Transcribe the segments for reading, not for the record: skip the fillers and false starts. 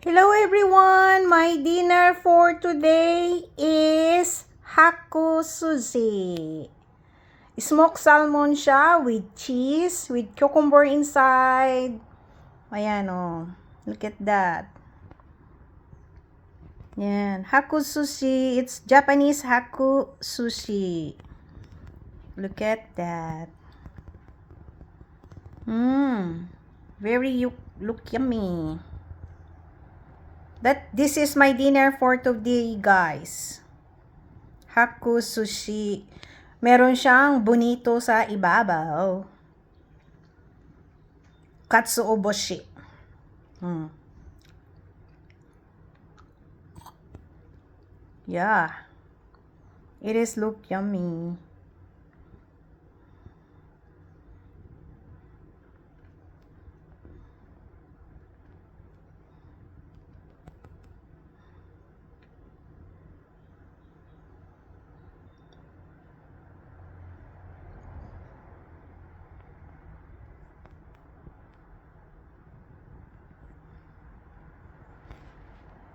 Hello everyone! My dinner for today is Haku Sushi. Smoked salmon siya with cheese, with cucumber inside. Ayan oh. Look at that. Yan. Haku Sushi. It's Japanese Haku Sushi. Look at that. Very look yummy. This is my dinner for today, guys. Haku Sushi. Meron siyang bonito sa ibabaw. Katsuobushi. Yeah. It is look yummy.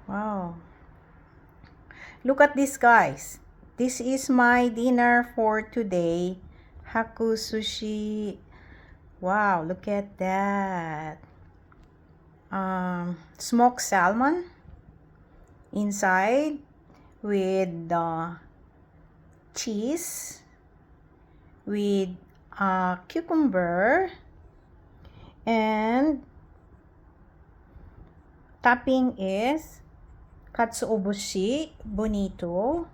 Wow. Look at this, guys. This is my dinner for today. Haku Sushi. Wow, look at that. Smoked salmon inside with cheese, with cucumber, and topping is katsuobushi bonito,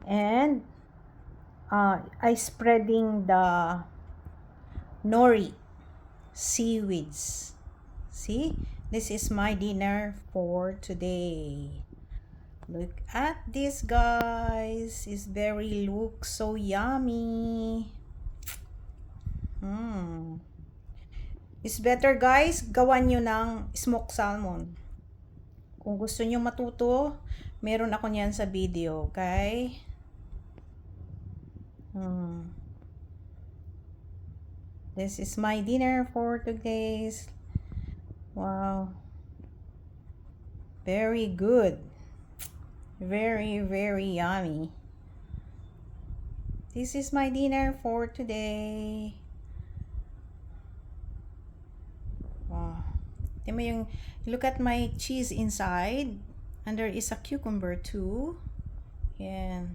and I spreading the nori seaweeds. See, this is my dinner for today. Look at this, guys. It's very look so yummy. It's better, guys, gawan nyo ng smoked salmon. Kung gusto nyo matuto, meron ako niyan sa video, okay? This is my dinner for today. Wow. Very good. Very, very yummy. This is my dinner for today. Wow. Look at my cheese inside. And there is a cucumber too. Yeah.